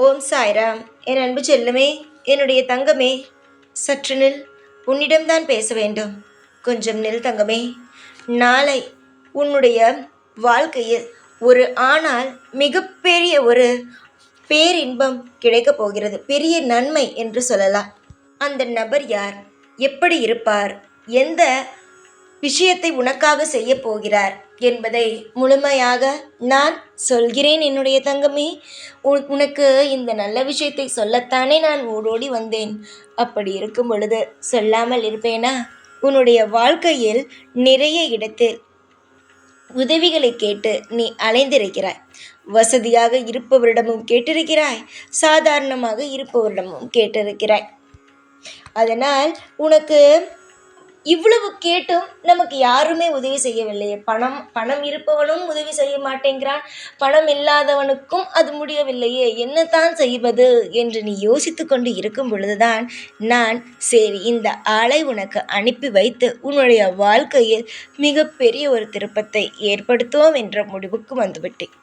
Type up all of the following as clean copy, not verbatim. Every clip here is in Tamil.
ஓம் சாய்ராம். என் அன்பு செல்லுமே, என்னுடைய தங்கமே, சற்று நில். உன்னிடம்தான் பேச வேண்டும். கொஞ்சம் நில் தங்கமே. நாளை உன்னுடைய வாழ்க்கையில் ஒரு ஆணால் மிகப்பெரிய ஒரு பேரின்பம் கிடைக்கப் போகிறது. பெரிய நன்மை என்று சொல்லலாம். அந்த நபர் யார்? எப்படி இருப்பார்? எந்த விஷயத்தை உனக்காக செய்ய போகிறார் என்பதை முழுமையாக நான் சொல்கிறேன் என்னுடைய தங்கமே. உனக்கு இந்த நல்ல விஷயத்தை சொல்லத்தானே நான் ஓடோடி வந்தேன். அப்படி இருக்கும் பொழுது சொல்லாமல் இருப்பேனா? உன்னுடைய வாழ்க்கையில் நிறைய இடத்தில் உதவிகளை கேட்டு நீ அலைந்திருக்கிறாய். வசதியாக இருப்பவரிடமும் கேட்டிருக்கிறாய், சாதாரணமாக இருப்பவரிடமும் கேட்டிருக்கிறாய். அதனால் உனக்கு இவ்வளவு கேட்டும் நமக்கு யாருமே உதவி செய்யவில்லையே. பணம் இருப்பவனும் உதவி செய்ய மாட்டேங்கிறான், பணம் இல்லாதவனுக்கும் அது முடியவில்லையே, என்னத்தான் செய்வது என்று நீ யோசித்து கொண்டு இருக்கும் பொழுதுதான் நான் சரி இந்த ஆளை உனக்கு அனுப்பி வைத்து உன்னுடைய வாழ்க்கையில் மிகப்பெரிய ஒரு திருப்பத்தை ஏற்படுத்துவோம் என்ற முடிவுக்கு வந்துவிட்டேன்.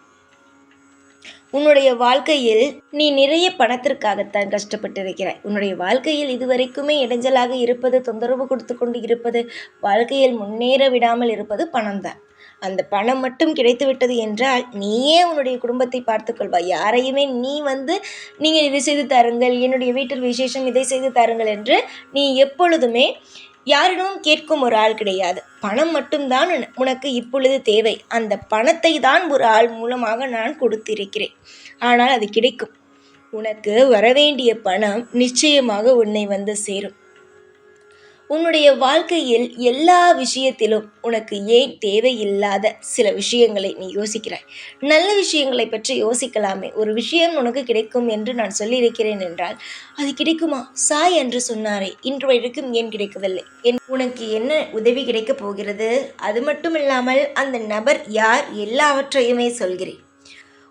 உன்னுடைய வாழ்க்கையில் நீ நிறைய பணத்திற்காகத்தான் கஷ்டப்பட்டிருக்கிறாய். உன்னுடைய வாழ்க்கையில் இதுவரைக்குமே இடைஞ்சலாக இருப்பது, தொந்தரவு கொடுத்து கொண்டு இருப்பது, வாழ்க்கையில் முன்னேற விடாமல் இருப்பது பணம்தான். அந்த பணம் மட்டும் கிடைத்து விட்டது என்றால் நீயே உன்னுடைய குடும்பத்தை பார்த்துக்கொள்வாய். யாரையுமே நீங்கள் இதை செய்து தாருங்கள், என்னுடைய வீட்டில் விசேஷம் இதை செய்து தாருங்கள் என்று நீ எப்பொழுதுமே யாரிடமும் கேட்கும் ஒரு ஆள் கிடையாது. பணம் மட்டும்தான் உனக்கு இப்பொழுது தேவை. அந்த பணத்தை தான் ஒரு ஆள் மூலமாக நான் கொடுத்திருக்கிறேன். ஆனால் அது கிடைக்கும். உனக்கு வரவேண்டிய பணம் நிச்சயமாக உன்னை வந்து சேரும். உன்னுடைய வாழ்க்கையில் எல்லா விஷயத்திலும் உனக்கு ஏன் தேவையில்லாத சில விஷயங்களை நீ யோசிக்கிறாய்? நல்ல விஷயங்களை பற்றி யோசிக்கலாமே. ஒரு விஷயம் உனக்கு கிடைக்கும் என்று நான் சொல்லியிருக்கிறேன் என்றால் அது கிடைக்குமா? சாய் என்று சொன்னாரே, இன்று வரைக்கும் ஏன் கிடைக்கவில்லை? உனக்கு என்ன உதவி கிடைக்கப் போகிறது? அது மட்டும் இல்லாமல் அந்த நபர் யார் எல்லாவற்றையுமே சொல்கிறேன்.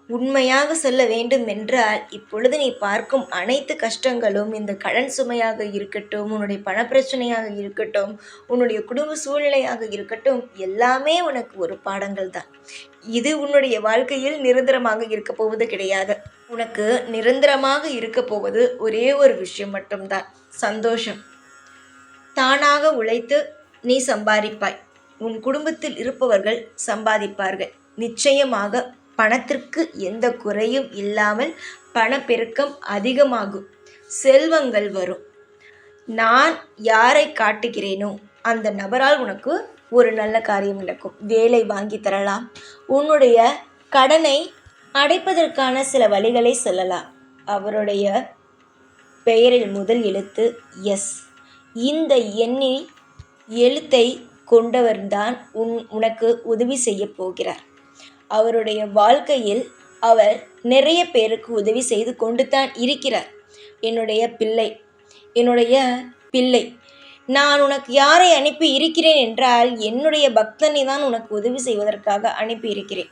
உண்மையாக சொல்ல வேண்டும் என்றால் இப்பொழுது நீ பார்க்கும் அனைத்து கஷ்டங்களும், இந்த கடன் சுமையாக இருக்கட்டும், உன்னுடைய பணப்பிரச்சனையாக இருக்கட்டும், உன்னுடைய குடும்ப சூழ்நிலையாக இருக்கட்டும், எல்லாமே உனக்கு ஒரு பாடங்கள் தான். இது உன்னுடைய வாழ்க்கையில் நிரந்தரமாக இருக்க போவது கிடையாது. உனக்கு நிரந்தரமாக இருக்க போவது ஒரே ஒரு விஷயம் மட்டும்தான், சந்தோஷம். தானாக உழைத்து நீ சம்பாதிப்பாய். உன் குடும்பத்தில் இருப்பவர்கள் சம்பாதிப்பார்கள். நிச்சயமாக பணத்திற்கு எந்த குறையும் இல்லாமல் பணப்பெருக்கம் அதிகமாகும், செல்வங்கள் வரும். நான் யாரை காட்டுகிறேனோ அந்த நபரால் உனக்கு ஒரு நல்ல காரியம் நடக்கும். வேலை வாங்கி தரலாம். உன்னுடைய கடனை அடைப்பதற்கான சில வழிகளை சொல்லலாம். அவருடைய பெயரில் முதல் எழுத்து எஸ். இந்த எண்ணில் எழுத்தை கொண்டவர்தான் உனக்கு உதவி செய்ய போகிறார். அவருடைய வாழ்க்கையில் அவர் நிறைய பேருக்கு உதவி செய்து கொண்டு தான் இருக்கிறார். என்னுடைய பிள்ளை, நான் உனக்கு யாரை அனுப்பி இருக்கிறேன் என்றால் என்னுடைய பக்தனை தான் உனக்கு உதவி செய்வதற்காக அனுப்பி இருக்கிறேன்.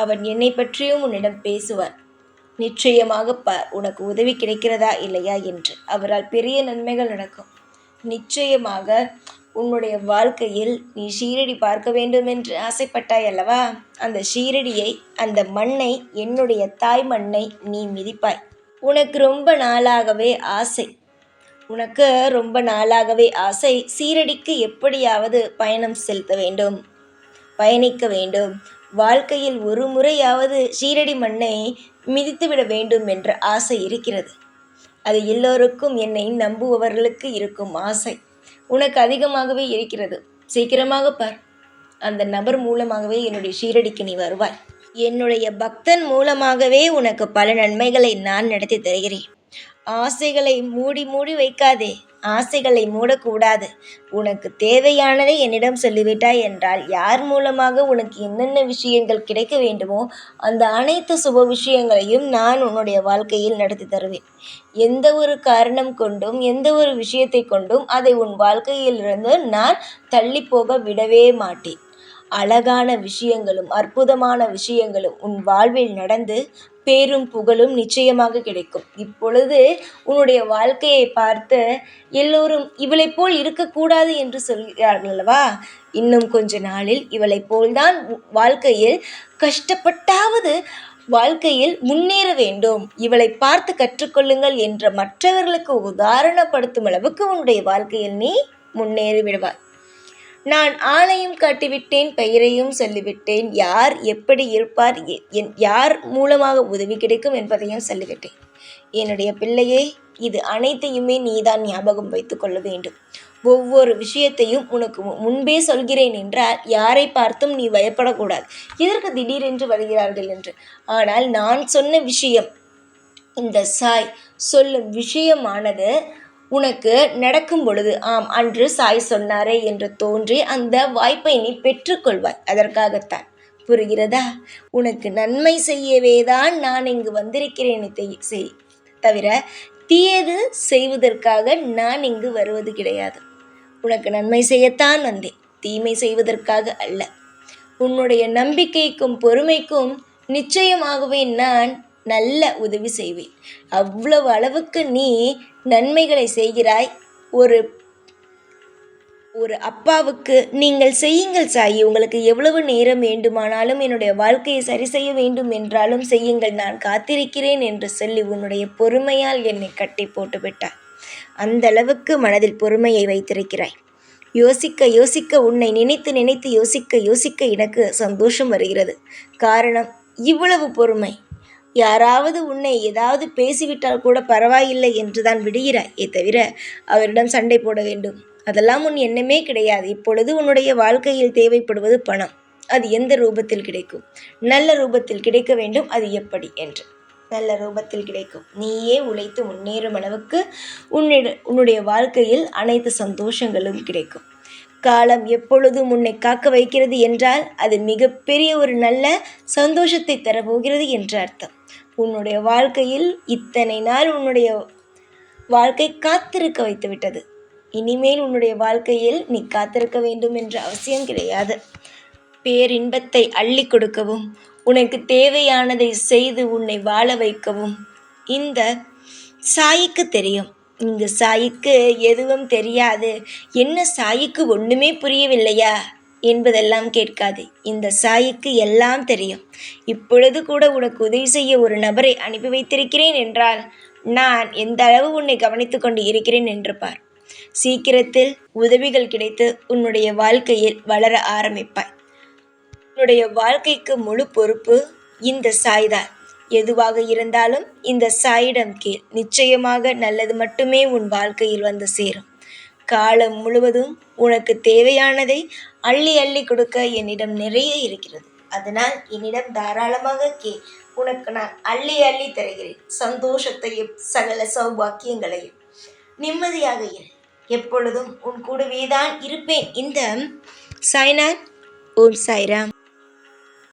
அவன் என்னை பற்றியும் உன்னிடம் பேசுவார். நிச்சயமாக உனக்கு உதவி கிடைக்கிறதா இல்லையா என்று. அவரால் பெரிய நன்மைகள் நடக்கும். நிச்சயமாக உன்னுடைய வாழ்க்கையில் நீ ஷீரடி பார்க்க வேண்டும் என்று ஆசைப்பட்டாய் அல்லவா? அந்த ஷீரடியை, அந்த மண்ணை, என்னுடைய தாய் மண்ணை நீ மிதிப்பாய். உனக்கு ரொம்ப நாளாகவே ஆசை ஷீரடிக்கு எப்படியாவது பயணிக்க வேண்டும். வாழ்க்கையில் ஒரு முறையாவது ஷீரடி மண்ணை மிதித்துவிட வேண்டும் என்ற ஆசை இருக்கிறது. அது எல்லோருக்கும், என்னை நம்புபவர்களுக்கு இருக்கும் ஆசை உனக்கு அதிகமாகவே இருக்கிறது. சீக்கிரமாக பார். அந்த நபர் மூலமாகவே என்னுடைய ஷீரடிக்கு நீ வருவாய். என்னுடைய பக்தன் மூலமாகவே உனக்கு பல நன்மைகளை நான் நடத்தி தருகிறேன். ஆசைகளை மூடி வைக்காதே. ஆசைகளை மூடக்கூடாது. உனக்கு தேவையானதை என்னிடம் சொல்லிவிட்டாய் என்றால் யார் மூலமாக உனக்கு என்னென்ன விஷயங்கள் கிடைக்க வேண்டுமோ அந்த அனைத்து சுப விஷயங்களையும் நான் உன்னுடைய வாழ்க்கையில் நடத்தி தருவேன். எந்த ஒரு காரணம் கொண்டும், எந்த ஒரு விஷயத்தை கொண்டும் அதை உன் வாழ்க்கையிலிருந்து நான் தள்ளி போக விடவே மாட்டேன். அழகான விஷயங்களும் அற்புதமான விஷயங்களும் உன் வாழ்வில் நடந்து பேரும் புகழும் நிச்சயமாக கிடைக்கும். இப்பொழுது உன்னுடைய வாழ்க்கையை பார்த்து எல்லோரும் இவளை போல் இருக்கக்கூடாது என்று சொல்கிறார்கள் அல்லவா? இன்னும் கொஞ்ச நாளில் இவளை போல்தான் வாழ்க்கையில் கஷ்டப்பட்டாவது வாழ்க்கையில் முன்னேற வேண்டும், இவளை பார்த்து கற்றுக்கொள்ளுங்கள் என்ற மற்றவர்களுக்கு உதாரணப்படுத்தும் அளவுக்கு உன்னுடைய வாழ்க்கையில் நீ முன்னேறி விடுவாய். நான் ஆளையும் காட்டிவிட்டேன், பெயரையும் சொல்லிவிட்டேன், யார் எப்படி இருப்பார், யார் மூலமாக உதவி கிடைக்கும் என்பதையும் சொல்லிவிட்டேன். என்னுடைய பிள்ளையே, இது அனைத்தையுமே நீதான் ஞாபகம் வைத்து கொள்ள வேண்டும். ஒவ்வொரு விஷயத்தையும் உனக்கு முன்பே சொல்கிறேன் என்றால் யாரை பார்த்தும் நீ பயப்படக்கூடாது, இதற்கு திடீரென்று வருகிறார்கள் என்று. ஆனால் நான் சொன்ன விஷயம், இந்த சாய் சொல்லும் விஷயமானது உனக்கு நடக்கும் பொழுது, ஆம் அன்று சாய் சொன்னாரே என்று தோன்றி அந்த வாய்ப்பை நீ பெற்றுக்கொள்வாய். அதற்காகத்தான். புரிகிறதா? உனக்கு நன்மை செய்யவேதான் நான் இங்கு வந்திருக்கிறேன். தவிர தீயது செய்வதற்காக நான் இங்கு வருவது கிடையாது. உனக்கு நன்மை செய்யத்தான் வந்தேன், தீமை செய்வதற்காக அல்ல. உன்னுடைய நம்பிக்கைக்கும் பொறுமைக்கும் நிச்சயமாகவே நான் நல்ல உதவி செய்வேன். அவ்வளவு அளவுக்கு நீ நன்மைகளை செய்கிறாய். ஒரு அப்பாவுக்கு நீங்கள் செய்யுங்கள் சாயி, உங்களுக்கு எவ்வளவு நேரம் வேண்டுமானாலும் என்னுடைய வாழ்க்கையை சரி செய்ய வேண்டும் என்றாலும் செய்யுங்கள், நான் காத்திருக்கிறேன் என்று சொல்லி உன்னுடைய பொறுமையால் என்னை கட்டி போட்டு விட்டாய். அந்த அளவுக்கு மனதில் பொறுமையை வைத்திருக்கிறாய். யோசிக்க யோசிக்க, உன்னை நினைத்து நினைத்து யோசிக்க எனக்கு சந்தோஷம் வருகிறது. காரணம், இவ்வளவு பொறுமை. யாராவது உன்னை ஏதாவது பேசிவிட்டால் கூட பரவாயில்லை என்றுதான் விடுகிறாயே தவிர அவரிடம் சண்டை போட வேண்டும், அதெல்லாம் உன் எண்ணமே கிடையாது. இப்பொழுது உன்னுடைய வாழ்க்கையில் தேவைப்படுவது பணம். அது எந்த ரூபத்தில் கிடைக்கும்? நல்ல ரூபத்தில் கிடைக்க வேண்டும். அது எப்படி என்று? நல்ல ரூபத்தில் கிடைக்கும். நீயே உழைத்து முன்னேறும் அளவுக்கு உன்னுடைய வாழ்க்கையில் அனைத்து சந்தோஷங்களும் கிடைக்கும். காலம் எப்பொழுதும் உன்னை காக்க வைக்கிறது என்றால் அது மிகப்பெரிய ஒரு நல்ல சந்தோஷத்தை தரப்போகிறது என்று அர்த்தம். உன்னுடைய வாழ்க்கையில் இத்தனை நாள் உன்னுடைய வாழ்க்கை காத்திருக்க வைத்து விட்டது. இனிமேல் உன்னுடைய வாழ்க்கையில் நீ காத்திருக்க வேண்டும் என்ற அவசியம் கிடையாது. பேரின்பத்தை அள்ளி கொடுக்கவும், உனக்கு தேவையானதை செய்து உன்னை வாழ வைக்கவும் இந்த சாயிக்கு தெரியும். இங்கு சாயிக்கு எதுவும் தெரியாது, என்ன சாயிக்கு ஒன்றுமே புரியவில்லையா என்பதெல்லாம் கேட்காது. இந்த சாயிக்கு எல்லாம் தெரியும். இப்பொழுது கூட உனக்கு உதவி செய்ய ஒரு நபரை அனுப்பி வைத்திருக்கிறேன் என்றால் நான் எந்த அளவு உன்னை கவனித்து கொண்டு இருக்கிறேன் என்று பார். சீக்கிரத்தில் உதவிகள் கிடைத்து உன்னுடைய வாழ்க்கையில் வளர ஆரம்பிப்பாய். உன்னுடைய வாழ்க்கைக்கு முழு பொறுப்பு இந்த சாய்தான். எதுவாக இருந்தாலும் இந்த சாயிடம் கேள், நிச்சயமாக நல்லது மட்டுமே உன் வாழ்க்கையில் வந்து சேரும். காலம் முழுவதும் உனக்கு தேவையானதை அள்ளி அள்ளி கொடுக்க என்னிடம் நிறைய இருக்கிறது. அதனால் என்னிடம் தாராளமாக கேள், உனக்கு நான் அள்ளி அள்ளி தருகிறேன். சந்தோஷத்தையும் சகல சௌபாக்கியங்களையும். நிம்மதியாக இரு, எப்பொழுதும் உன் கூடவே தான் இருப்பேன். இந்த சாய்நாத். ஓம் சாய்ராம்.